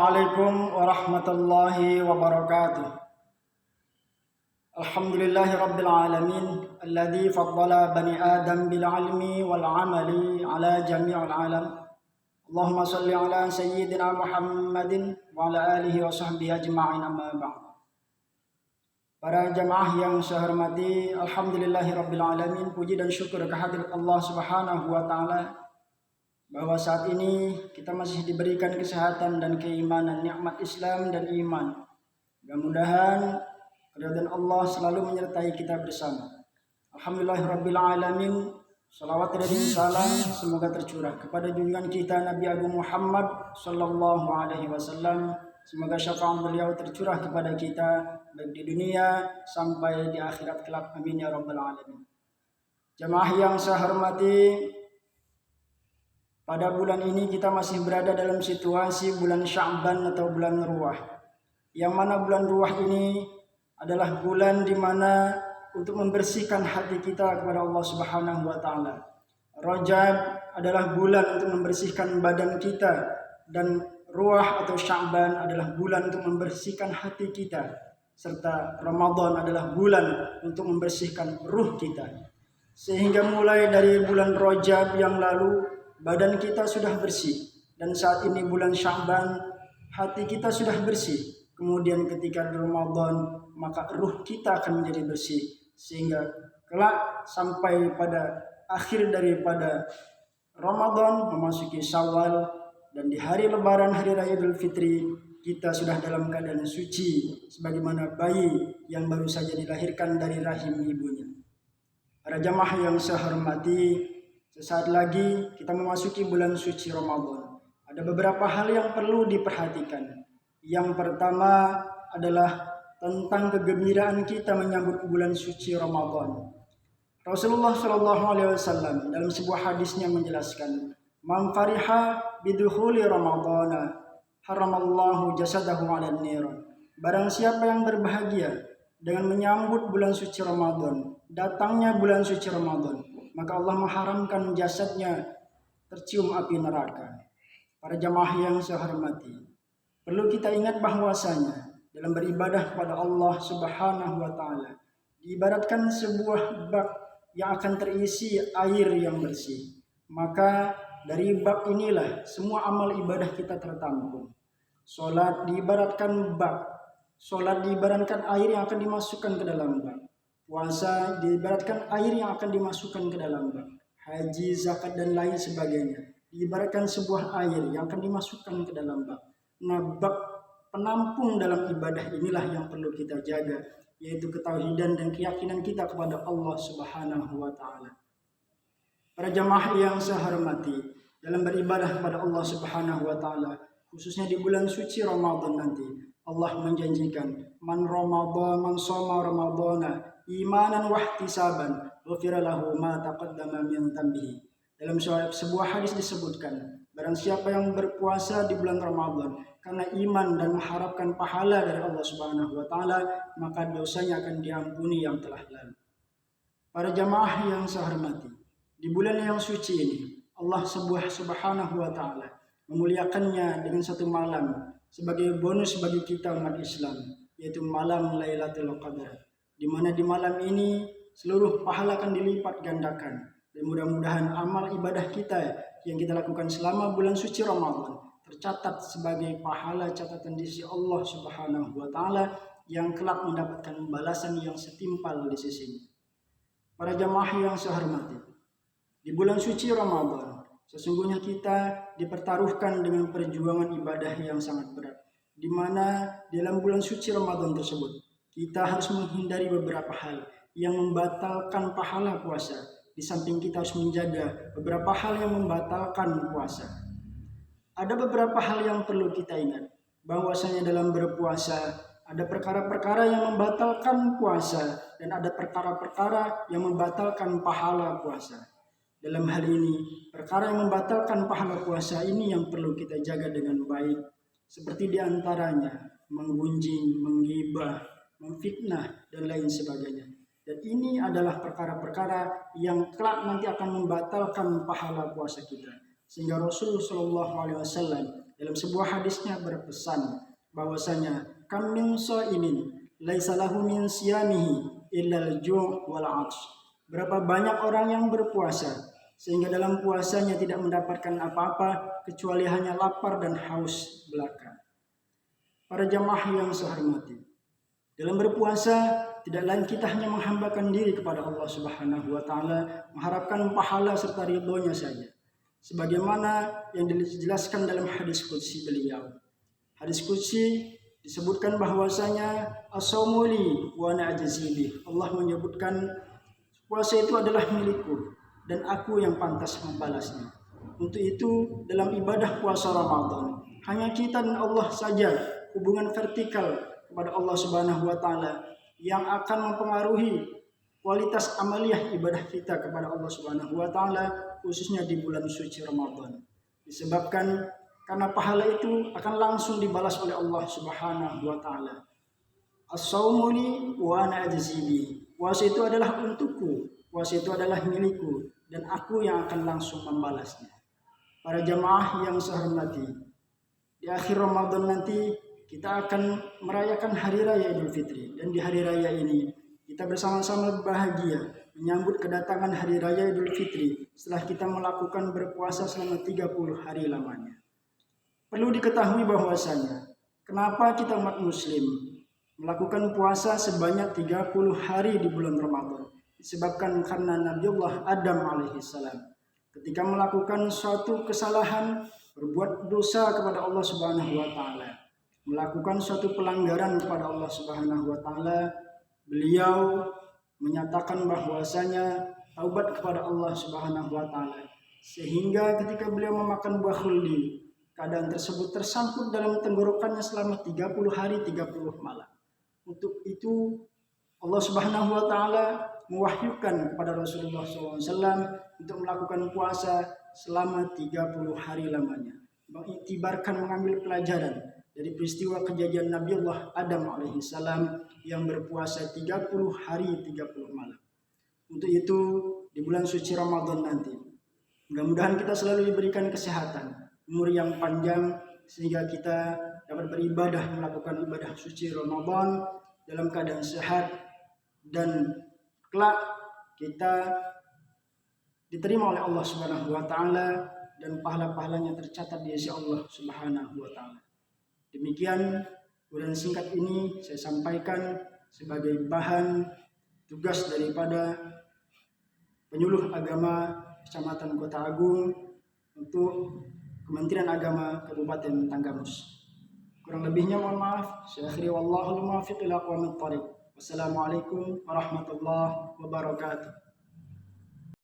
Assalamualaikum warahmatullahi wabarakatuh. Alhamdulillahi rabbil alamin alladzi faddala bani Adam bil ilmi wal amali ala jami'il alam. Allahumma shalli ala sayyidina Muhammadin wa ala alihi wa sahbihi ajma'in, amma ba'd. Para jamaah yang saya hormati, alhamdulillahi rabbil alamin, puji dan syukur kehadirat Allah Subhanahu wa taala bahwa saat ini kita masih diberikan kesehatan dan keimanan, nikmat Islam dan iman. Mudah-mudahan keridhaan Allah selalu menyertai kita bersama. Alhamdulillahirabbil alamin. Salawat dan salam semoga tercurah kepada junjungan kita Nabi Agung Muhammad sallallahu alaihi wasallam. Semoga syafaat beliau tercurah kepada kita baik di dunia sampai di akhirat kelak. Amin ya rabbal alamin. Jamaah yang saya hormati, pada bulan ini kita masih berada dalam situasi bulan Sya'ban atau bulan Ruwah. Yang mana bulan Ruwah ini adalah bulan di mana untuk membersihkan hati kita kepada Allah Subhanahu wa taala. Rajab adalah bulan untuk membersihkan badan kita, dan Ruwah atau Sya'ban adalah bulan untuk membersihkan hati kita, serta Ramadan adalah bulan untuk membersihkan ruh kita. Sehingga mulai dari bulan Rajab yang lalu badan kita sudah bersih, dan saat ini bulan Sya'ban hati kita sudah bersih. Kemudian ketika Ramadan maka ruh kita akan menjadi bersih, sehingga kelak sampai pada akhir daripada Ramadan memasuki Syawal, dan di hari Lebaran, hari Raya Idul Fitri, kita sudah dalam keadaan suci sebagaimana bayi yang baru saja dilahirkan dari rahim ibunya. Para jamaah yang saya hormati, sesaat lagi kita memasuki bulan suci Ramadan. Ada beberapa hal yang perlu diperhatikan. Yang pertama adalah tentang kegembiraan kita menyambut bulan suci Ramadan. Rasulullah SAW dalam sebuah hadisnya menjelaskan, "Man fariha bidukhuli Ramadana, haramallahu jasadahu 'alan nar." Barang siapa yang berbahagia dengan menyambut bulan suci Ramadan, datangnya bulan suci Ramadan, maka Allah mengharamkan jasadnya tercium api neraka. Para jamaah yang saya hormati, perlu kita ingat bahwasanya dalam beribadah kepada Allah Subhanahu wa taala diibaratkan sebuah bak yang akan terisi air yang bersih. Maka dari bak inilah semua amal ibadah kita tertampung. Salat diibaratkan bak. Salat diibaratkan air yang akan dimasukkan ke dalam bak. Puasa diibaratkan air yang akan dimasukkan ke dalam bak. Haji, zakat dan lain sebagainya diibaratkan sebuah air yang akan dimasukkan ke dalam bak. Nah, bak penampung dalam ibadah inilah yang perlu kita jaga, yaitu ketauhidan dan keyakinan kita kepada Allah Subhanahu wa taala. Para jamaah yang saya hormati, dalam beribadah kepada Allah Subhanahu wa taala, khususnya di bulan suci Ramadan nanti, Allah menjanjikan, "Man Ramadan, man shoma Ramadana imanan wa ihtisaban, ghufira lahu ma taqaddama min dhanbihi." Dalam sebuah hadis disebutkan, barang siapa yang berpuasa di bulan Ramadan karena iman dan mengharapkan pahala dari Allah Subhanahu wa taala, maka dosanya akan diampuni yang telah lalu. Para jamaah yang saya hormati, di bulan yang suci ini Allah Subhanahu wa taala memuliakannya dengan satu malam sebagai bonus bagi kita umat Islam, yaitu malam Lailatul Qadar, di mana di malam ini seluruh pahala akan dilipat gandakan. Dan mudah-mudahan amal ibadah kita yang kita lakukan selama bulan suci Ramadan tercatat sebagai pahala catatan di sisi Allah Subhanahu wa taala, yang kelak mendapatkan balasan yang setimpal di sisinya. Para jamaah yang saya hormati, di bulan suci Ramadan sesungguhnya kita dipertaruhkan dengan perjuangan ibadah yang sangat berat, di mana dalam bulan suci Ramadan tersebut kita harus menghindari beberapa hal yang membatalkan pahala puasa. Di samping kita harus menjaga beberapa hal yang membatalkan puasa. Ada beberapa hal yang perlu kita ingat, bahwasanya dalam berpuasa ada perkara-perkara yang membatalkan puasa, dan ada perkara-perkara yang membatalkan pahala puasa. Dalam hal ini, perkara yang membatalkan pahala puasa ini yang perlu kita jaga dengan baik, seperti diantaranya menggunjing, menggibah, memfitnah, dan lain sebagainya. Dan ini adalah perkara-perkara yang kelak nanti akan membatalkan pahala puasa kita. Sehingga Rasulullah SAW dalam sebuah hadisnya berpesan bahwasanya kam min shaimin laisa lahu min siyamihi illa al-ju' wal 'atsy. Berapa banyak orang yang berpuasa sehingga dalam puasanya tidak mendapatkan apa-apa kecuali hanya lapar dan haus belaka. Para jamaah yang saya hormati, dalam berpuasa tidak lain kita hanya menghambakan diri kepada Allah Subhanahu wa taala, mengharapkan pahala serta ridhonya saja. Sebagaimana yang dijelaskan dalam hadis qudsi beliau. Hadis qudsi disebutkan bahwasanya as-saumu li wa ana ajzi bih. Allah menyebutkan puasa itu adalah milikku dan aku yang pantas membalasnya. Untuk itu dalam ibadah puasa Ramadan hanya kita dan Allah saja hubungan vertikal kepada Allah Subhanahu wa taala yang akan mempengaruhi kualitas amaliyah ibadah kita kepada Allah Subhanahu wa taala, khususnya di bulan suci Ramadan. Disebabkan karena pahala itu akan langsung dibalas oleh Allah Subhanahu wa taala. As-saumu li wa ana ajzi bi. Puasa itu adalah untukku, puasa itu adalah milikku dan aku yang akan langsung membalasnya. Para jamaah yang saya hormati, di akhir Ramadan nanti kita akan merayakan Hari Raya Idul Fitri, dan di Hari Raya ini kita bersama-sama bahagia menyambut kedatangan Hari Raya Idul Fitri setelah kita melakukan berpuasa selama 30 hari lamanya. Perlu diketahui bahwasanya kenapa kita umat muslim melakukan puasa sebanyak 30 hari di bulan Ramadan, disebabkan karena Nabiullah Adam alaihissalam ketika melakukan suatu kesalahan, berbuat dosa kepada Allah Subhanahu wa taala, melakukan suatu pelanggaran kepada Allah Subhanahu wa taala, beliau menyatakan bahwasanya taubat kepada Allah Subhanahu wa taala, sehingga ketika beliau memakan buah khuldi, keadaan tersebut tersangkut dalam tenggorokannya selama 30 hari 30 malam. Untuk itu Allah Subhanahu wa taala mewahyukan kepada Rasulullah SAW untuk melakukan puasa selama 30 hari lamanya, mengiktibarkan, mengambil pelajaran dari peristiwa kejadian Nabiullah Adam alaihissalam yang berpuasa 30 hari 30 malam. Untuk itu di bulan suci Ramadan nanti mudah-mudahan kita selalu diberikan kesehatan, umur yang panjang, sehingga kita dapat beribadah, melakukan ibadah suci Ramadan dalam keadaan sehat, dan kelak kita diterima oleh Allah Subhanahu wa taala dan pahala-pahalanya tercatat di sisi Allah Subhanahu wa taala. Demikian uraian singkat ini saya sampaikan sebagai bahan tugas daripada penyuluh agama Kecamatan Kota Agung untuk Kementerian Agama Kabupaten Tanggamus. Kurang lebihnya mohon maaf. Saya akhiri wallahul muwaffiq ila aqwamit thoriq. Wassalamualaikum warahmatullahi wabarakatuh.